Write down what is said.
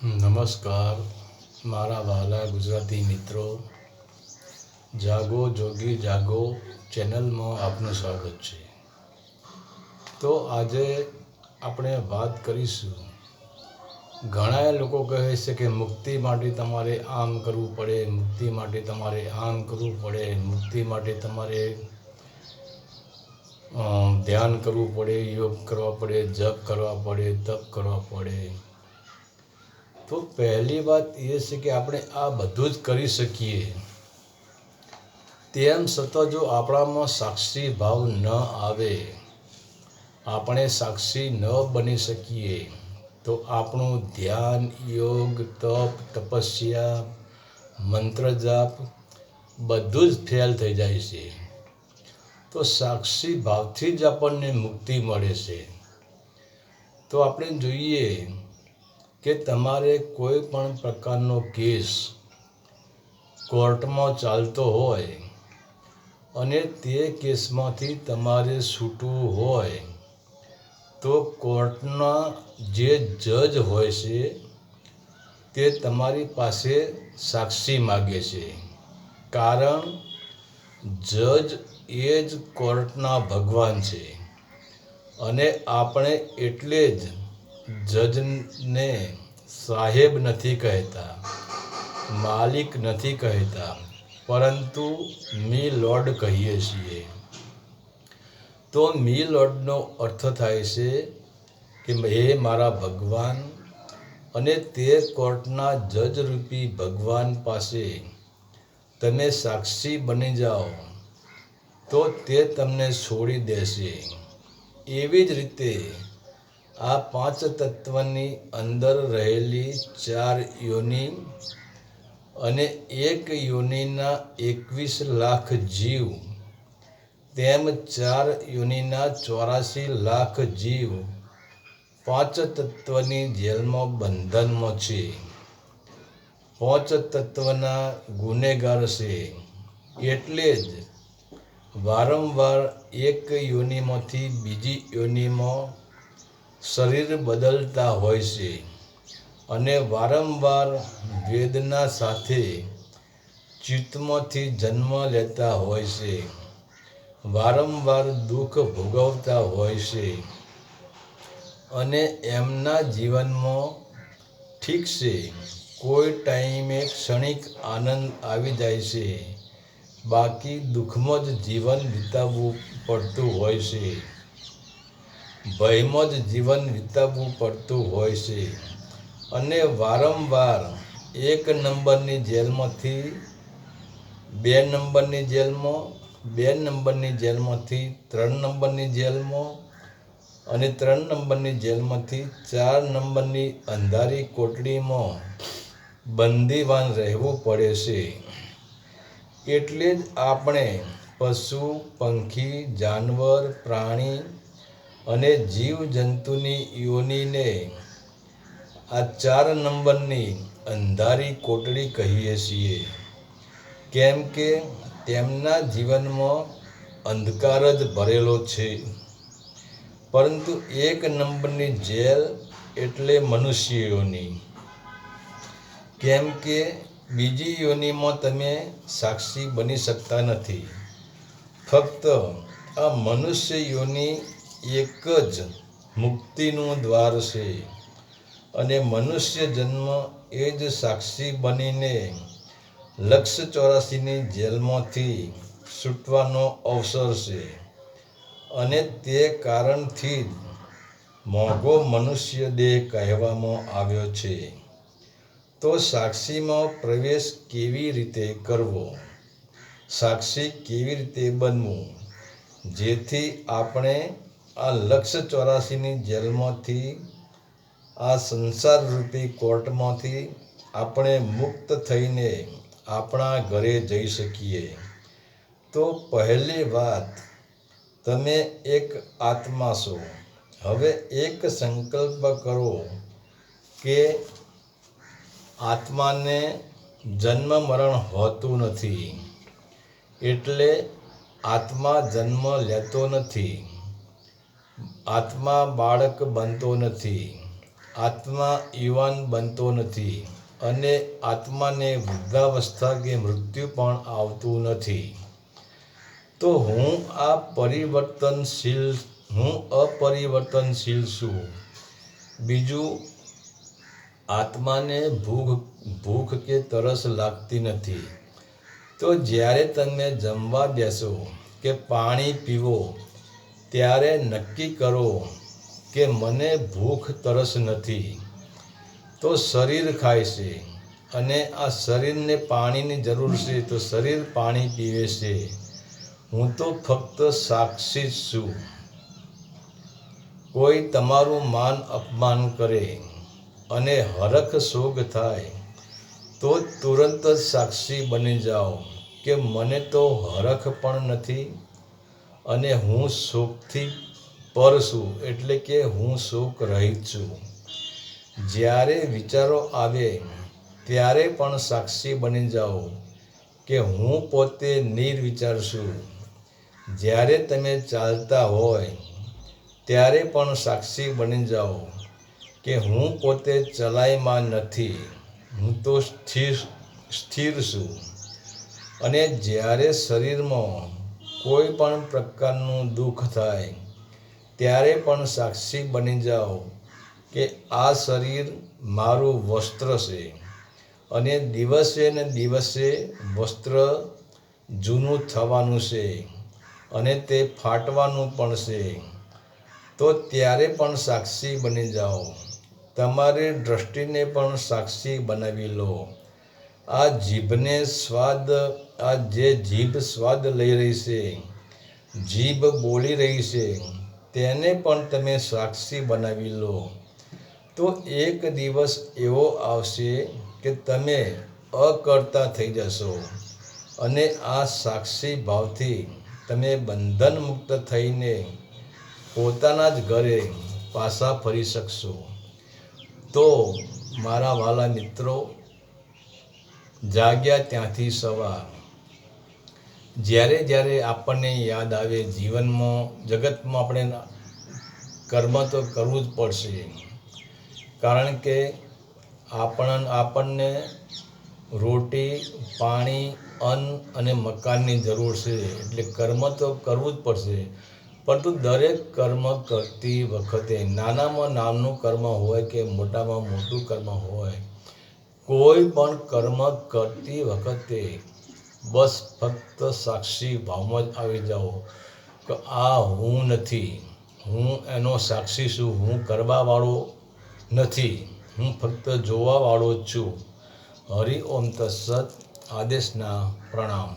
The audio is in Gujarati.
નમસ્કાર મારા વહાલા ગુજરાતી મિત્રો, જાગો જોગી જાગો ચેનલમાં આપનું સ્વાગત છે. તો આજે આપણે વાત કરીશું. ઘણા લોકો કહે છે કે મુક્તિ માટે તમારે આમ કરવું પડે, મુક્તિ માટે તમારે આમ કરવું પડે, મુક્તિ માટે તમારે ધ્યાન કરવું પડે, યોગ કરવા પડે, જપ કરવા પડે, તપ કરવા પડે. તો પહેલી વાત એ છે કે આપણે આ બધું જ કરી શકીએ, તેમ છતાં જો આપણામાં સાક્ષી ભાવ ન આવે, આપણે સાક્ષી ન બની શકીએ, તો આપણું ધ્યાન, યોગ, તપ, તપસ્યા, મંત્ર જાપ બધું જ ફેલ થઈ જાય છે. તો સાક્ષી ભાવથી જ આપણને મુક્તિ મળે છે. તો આપણે જોઈએ કે તમારે કોઈ પણ પ્રકારનો કેસ કોર્ટમાં ચાલતો હોય અને તે કેસમાંથી તમારે છૂટવું હોય, તો કોર્ટના જે જજ હોય છે તે તમારી પાસે સાક્ષી માગે છે. કારણ જજ એ જ કોર્ટના ભગવાન છે અને આપણે એટલે જ જજને સાહેબ નથી કહેતા, માલિક નથી કહેતા, પરંતુ મી લોર્ડ કહીએ છીએ. તો મી લોર્ડનો અર્થ થાય છે કે હે મારા ભગવાન, અને તે કોર્ટના જજ રૂપી ભગવાન પાસે તમે સાક્ષી બની જાઓ તો તે તમને છોડી દેશે. એવી જ રીતે આ પાંચ તત્વની અંદર રહેલી 4 યોનિ અને એક યોનિના 21 લાખ જીવ, તેમ 4 યોનિના 84 લાખ જીવ પાંચ તત્વની જેલમાં બંધનમાં છે. પાંચ તત્વના ગુનેગાર છે. એટલે જ વારંવાર એક યોનિમાંથી બીજી યોનિમાં શરીર બદલતા હોય છે અને વારંવાર વેદના સાથે ચિત્તમાંથી જન્મ લેતા હોય છે, વારંવાર દુઃખ ભોગવતા હોય છે અને એમના જીવનમાં ઠીક છે, કોઈ ટાઈમે ક્ષણિક આનંદ આવી જાય છે, બાકી દુઃખમાં જ જીવન વિતાવવું પડતું હોય છે, ભયમાં જ જીવન વિતાવવું પડતું હોય છે અને વારંવાર 1 નંબરની જેલમાંથી 2 નંબરની જેલમાં, 2 નંબરની જેલમાંથી 3 નંબરની જેલમાં અને 3 નંબરની જેલમાંથી 4 નંબરની અંધારી કોટડીમાં બંદીવાન રહેવું પડે છે. એટલે જ આપણે પશુ, પંખી, જાનવર, પ્રાણી અને જીવજંતુની યોનિને આ 4 નંબરની અંધારી કોટડી કહીએ છીએ. કેમ કે તેમના જીવનમાં અંધકાર જ ભરેલો છે. પરંતુ 1 નંબરની જેલ એટલે મનુષ્ય યોનિ. કેમ કે બીજી યોનિમાં તમે સાક્ષી બની શકતા નથી. ફક્ત આ મનુષ્ય યોનિ એક જ મુક્તિનું દ્વાર છે અને મનુષ્ય જન્મ એ જ સાક્ષી બનીને 184ની જેલમાંથી છૂટવાનો અવસર છે અને તે કારણથી જ મોંઘો મનુષ્ય દેહ કહેવામાં આવ્યો છે. તો સાક્ષીમાં પ્રવેશ કેવી રીતે કરવો, સાક્ષી કેવી રીતે બનવું, જેથી આપણે આ 184ની જેલમાંથી, આ સંસાર રૂપી કોર્ટમાંથી આપણે મુક્ત થઈને આપણા ઘરે જઈ શકીએ. તો પહેલી વાત, તમે એક આત્મા છો. હવે એક સંકલ્પ કરો કે આત્માને જન્મ મરણ હોતું નથી. એટલે આત્મા જન્મ લેતો નથી, આત્મા બાળક બનતો નથી, આત્મા યુવાન બનતો નથી અને આત્માને વૃદ્ધાવસ્થા કે મૃત્યુ પણ આવતું નથી. તો હું અપરિવર્તનશીલ છું. બીજું, આત્માને ભૂખ કે તરસ લાગતી નથી. તો જ્યારે તમે જમવા બેસો કે પાણી પીવો ત્યારે નક્કી કરો કે મને ભૂખ તરસ નથી. તો શરીર ખાય છે અને આ શરીરને પાણીની જરૂર છે, તો શરીર પાણી પીવે છે. હું તો ફક્ત સાક્ષી જ છું. કોઈ તમારું માન અપમાન કરે અને હરખ શોક થાય તો તુરંત જ સાક્ષી બની જાઓ કે મને તો હરખ પણ નથી અને હું શોકથી પર છું, એટલે કે હું શોક રહિત છું. જ્યારે વિચારો આવે ત્યારે પણ સાક્ષી બની જાઓ કે હું પોતે નિર્વિચાર છું. જ્યારે તમે ચાલતા હોય ત્યારે પણ સાક્ષી બની જાઓ કે હું પોતે ચલાયમાન નથી, હું તો સ્થિર છું. અને જ્યારે શરીરમાં કોઈ પણ પ્રકારનું દુઃખ થાય ત્યારે પણ સાક્ષી બની જાઓ કે આ શરીર મારું વસ્ત્ર છે અને દિવસે ને દિવસે વસ્ત્ર જૂનું થવાનું છે અને તે ફાટવાનું પણ છે. તો ત્યારે પણ સાક્ષી બની જાઓ. તમારી દૃષ્ટિને પણ સાક્ષી બનાવી લો. આ જે જીભ સ્વાદ લઈ રહી છે, જીભ બોલી રહી છે, તેને પણ તમે સાક્ષી બનાવી લો. તો એક દિવસ એવો આવશે કે તમે અકર્તા થઈ જશો અને આ સાક્ષી ભાવથી તમે બંધન મુક્ત થઈને પોતાના જ ઘરે પાછા ફરી શકશો. તો મારા વહાલા મિત્રો, જાગ્યા ત્યાંથી સવાર. જ્યારે આપણને યાદ આવે જીવનમાં, જગતમાં આપણે કર્મ તો કરવું જ પડશે. કારણ કે આપણને રોટી, પાણી, અન્ન અને મકાનની જરૂર છે. એટલે કર્મ તો કરવું જ પડશે. પરંતુ દરેક કર્મ કરતી વખતે નાનામાં નાનું કર્મ હોય કે મોટામાં મોટું કર્મ હોય, કોઈ પણ કર્મ કરતી વખતે બસ ફક્ત સાક્ષી ભાવમાં જ આવી જાઓ કે આ હું નથી, હું એનો સાક્ષી છું, હું કરવાવાળો નથી, હું ફક્ત જોવાવાળો જ છું. હરિ ઓમ તત્સત. આદેશના પ્રણામ.